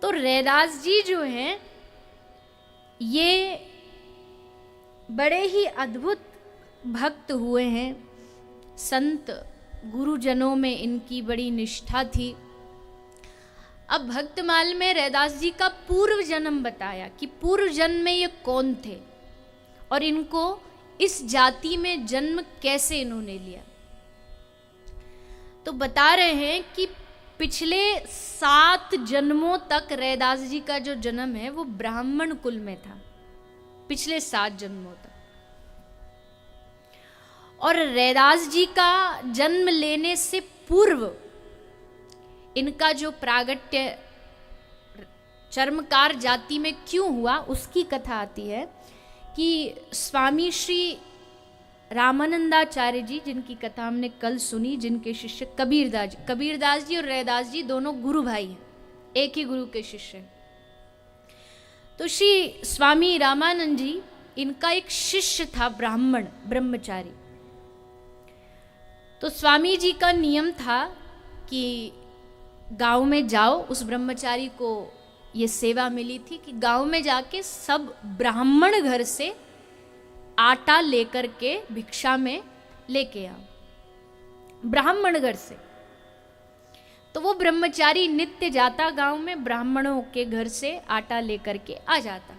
तो रैदास जी जो हैं ये बड़े ही अद्भुत भक्त हुए हैं। संत गुरुजनों में इनकी बड़ी निष्ठा थी। अब भक्तमाल में रैदास जी का पूर्व जन्म बताया कि पूर्व जन्म में ये कौन थे और इनको इस जाति में जन्म कैसे इन्होंने लिया। तो बता रहे हैं कि पिछले 7 जन्मों तक रैदास जी का जो जन्म है वो ब्राह्मण कुल में था, पिछले 7 जन्मों तक। और रैदास जी का जन्म लेने से पूर्व इनका जो प्रागट्य चर्मकार जाति में क्यों हुआ उसकी कथा आती है कि स्वामी श्री रामानंदाचार्य जी, जिनकी कथा हमने कल सुनी, जिनके शिष्य कबीरदास जी और रैदास जी दोनों गुरु भाई हैं, एक ही गुरु के शिष्य हैं। तो श्री स्वामी रामानंद जी, इनका एक शिष्य था ब्राह्मण ब्रह्मचारी। तो स्वामी जी का नियम था कि गांव में जाओ, उस ब्रह्मचारी को ये सेवा मिली थी कि गांव में जाके सब ब्राह्मण घर से आटा लेकर के भिक्षा में लेके आओ, ब्राह्मण घर से। तो वो ब्रह्मचारी नित्य जाता गांव में, ब्राह्मणों के घर से आटा लेकर के आ जाता।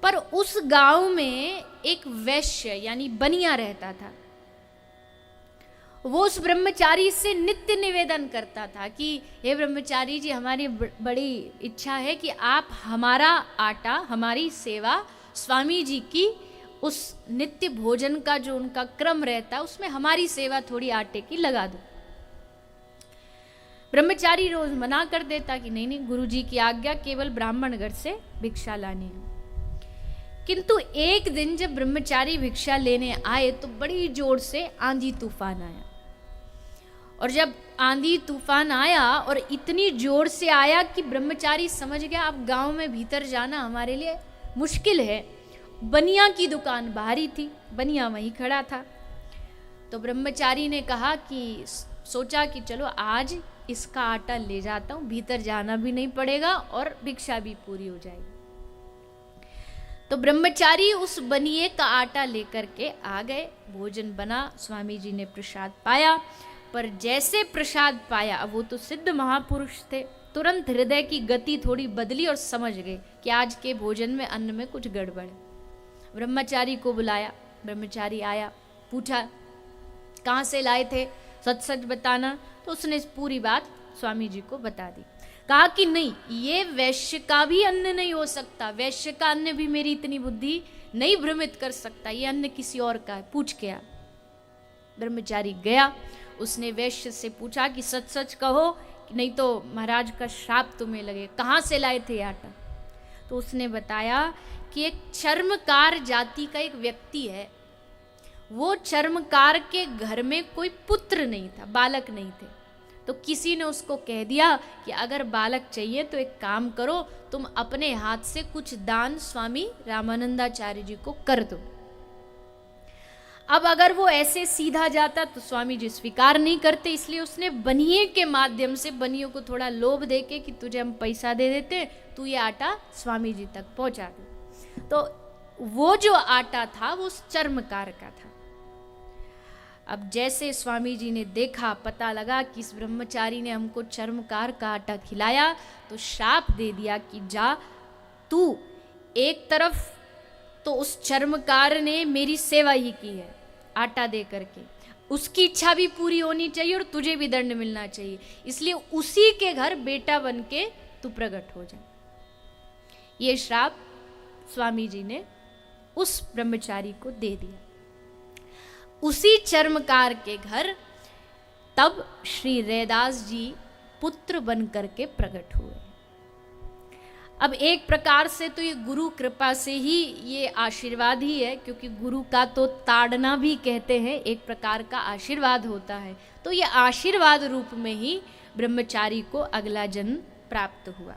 पर उस गांव में एक वैश्य यानी बनिया रहता था। वो उस ब्रह्मचारी से नित्य निवेदन करता था कि हे ब्रह्मचारी जी, हमारी बड़ी इच्छा है कि आप हमारा आटा, हमारी सेवा, स्वामी जी की उस नित्य भोजन का जो उनका क्रम रहता है उसमें हमारी सेवा थोड़ी आटे की लगा दो। ब्रह्मचारी रोज मना कर देता कि नहीं नहीं, गुरु जी की आज्ञा, केवल ब्राह्मण घर से भिक्षा लानी है। किंतु एक दिन जब ब्रह्मचारी भिक्षा लेने आए तो बड़ी जोर से आंधी तूफान आया। और जब आंधी तूफान आया और इतनी जोर से आया कि ब्रह्मचारी समझ गया अब गांव में भीतर जाना हमारे लिए मुश्किल है। बनिया की दुकान बाहर ही थी, बनिया वहीं खड़ा था। तो ब्रह्मचारी ने कहा कि सोचा कि चलो आज इसका आटा ले जाता हूँ, भीतर जाना भी नहीं पड़ेगा और भिक्षा भी पूरी हो जाएगी। तो ब्रह्मचारी उस बनिए का आटा लेकर के आ गए, भोजन बना, स्वामी जी ने प्रसाद पाया। पर जैसे प्रसाद पाया, अब वो तो सिद्ध महापुरुष थे, तुरंत हृदय की गति थोड़ी बदली और समझ गए कि आज के भोजन में, अन्न में कुछ गड़बड़ है। ब्रह्मचारी को बुलाया, ब्रह्मचारी आया, पूछा कहाँ से लाए थे, सच सच बताना। तो उसने पूरी बात स्वामी जी को बता दी। कहा कि नहीं, ये वैश्य का भी अन्न नहीं हो सकता, वैश्य का अन्न भी मेरी इतनी बुद्धि नहीं भ्रमित कर सकता, ये अन्न किसी और का है, पूछ के आ। ब्रह्मचारी गया, उसने वैश्य से पूछा कि सच सच कहो, कि नहीं तो महाराज का श्राप तुम्हें लगे, कहाँ से लाए थे आटा। तो उसने बताया कि एक चर्मकार जाति का एक व्यक्ति है, वो चर्मकार के घर में कोई पुत्र नहीं था, बालक नहीं थे। तो किसी ने उसको कह दिया कि अगर बालक चाहिए तो एक काम करो, तुम अपने हाथ से कुछ दान स्वामी रामानंदाचार्य जी को कर दो। अब अगर वो ऐसे सीधा जाता तो स्वामी जी स्वीकार नहीं करते, इसलिए उसने बनिए के माध्यम से बनियों को थोड़ा लोभ देके कि तुझे हम पैसा दे देते, तू ये आटा स्वामी जी तक पहुंचा दे। तो वो जो आटा था वो उस चर्मकार का था। अब जैसे स्वामी जी ने देखा, पता लगा कि इस ब्रह्मचारी ने हमको चर्मकार का आटा खिलाया, तो श्राप दे दिया कि जा तू, एक तरफ तो उस चर्मकार ने मेरी सेवा ही की है आटा दे करके, उसकी इच्छा भी पूरी होनी चाहिए और तुझे भी दंड मिलना चाहिए, इसलिए उसी के घर बेटा बन के तू प्रकट हो जा। ये श्राप स्वामी जी ने उस ब्रह्मचारी को दे दिया। उसी चर्मकार के घर तब श्री रैदास जी पुत्र बन करके प्रकट हुए। अब एक प्रकार से तो ये गुरु कृपा से ही ये आशीर्वाद ही है, क्योंकि गुरु का तो ताड़ना भी कहते हैं, एक प्रकार का आशीर्वाद होता है। तो ये आशीर्वाद रूप में ही ब्रह्मचारी को अगला जन्म प्राप्त हुआ।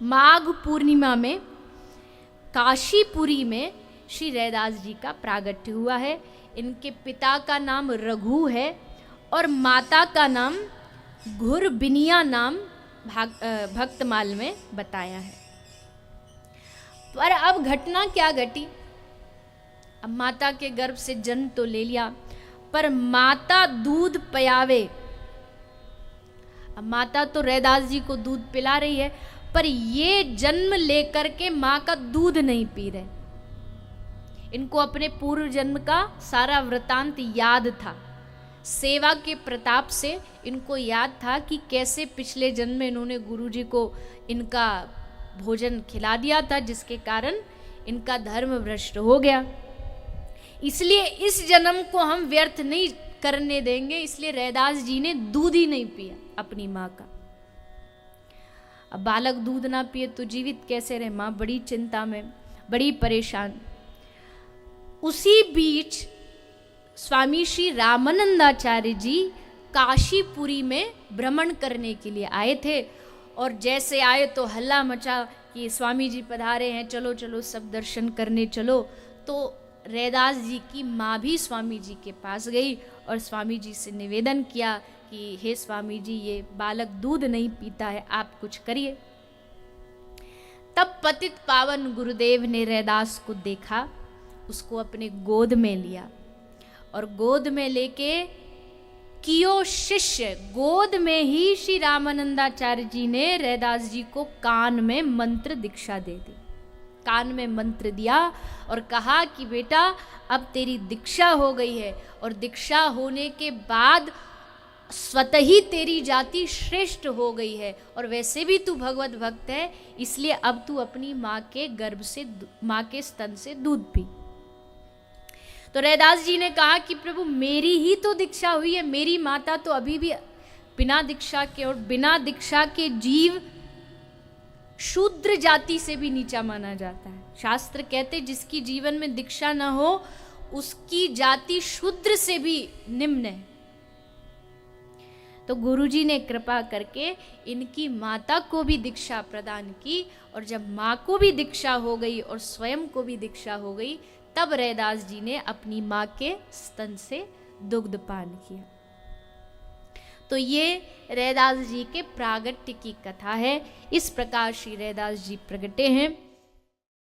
माघ पूर्णिमा में काशीपुरी में श्री रैदास जी का प्रागट्य हुआ है। इनके पिता का नाम रघु है और माता का नाम घुरबिनिया नाम भक्तमाल में बताया है। पर अब घटना क्या घटी? अब माता के गर्भ से जन्म तो ले लिया, पर माता दूध पियावे। अब माता तो रैदास जी को दूध पिला रही है, पर ये जन्म लेकर के माँ का दूध नहीं पी रहे। इनको अपने पूर्व जन्म का सारा वृतांत याद था। सेवा के प्रताप से इनको याद था कि कैसे पिछले जन्म में इन्होंने गुरुजी को इनका भोजन खिला दिया था, जिसके कारण इनका धर्म भ्रष्ट हो गया। इसलिए इस जन्म को हम व्यर्थ नहीं करने देंगे, इसलिए रैदास जी ने दूध ही नहीं पिया अपनी माँ का। अब बालक दूध ना पिए तो जीवित कैसे रहे? माँ बड़ी चिंता में, बड़ी परेशान। उसी बीच स्वामी श्री रामानंदाचार्य जी काशीपुरी में भ्रमण करने के लिए आए थे, और जैसे आए तो हल्ला मचा कि स्वामी जी पधारे हैं, चलो चलो सब दर्शन करने चलो। तो रैदास जी की माँ भी स्वामी जी के पास गई और स्वामी जी से निवेदन किया कि हे स्वामी जी, ये बालक दूध नहीं पीता है, आप कुछ करिए। तब पतित पावन गुरुदेव ने रैदास को देखा, उसको अपने गोद में लिया और गोद में लेके कियो शिष्य। गोद में ही श्री रामानंदाचार्य जी ने रैदास जी को कान में मंत्र दीक्षा दे दी। कान में मंत्र दिया और कहा कि बेटा अब तेरी दीक्षा हो गई है, और दीक्षा होने के बाद स्वतः ही तेरी जाति श्रेष्ठ हो गई है, और वैसे भी तू भगवत भक्त है, इसलिए अब तू अपनी माँ के गर्भ से, माँ के स्तन से दूध पी। तो रैदास जी ने कहा कि प्रभु मेरी ही तो दीक्षा हुई है, मेरी माता तो अभी भी बिना दीक्षा के, और बिना दीक्षा के जीव शूद्र जाति से भी नीचा माना जाता है। शास्त्र कहते जिसकी जीवन में दीक्षा न हो उसकी जाति शूद्र से भी निम्न है। तो गुरुजी ने कृपा करके इनकी माता को भी दीक्षा प्रदान की, और जब माँ को भी दीक्षा हो गई और स्वयं को भी दीक्षा हो गई, तब रैदास जी ने अपनी माँ के स्तन से दुग्ध पान किया। तो ये रैदास जी के प्रागट्य की कथा है। इस प्रकार श्री रैदास जी प्रगटे हैं।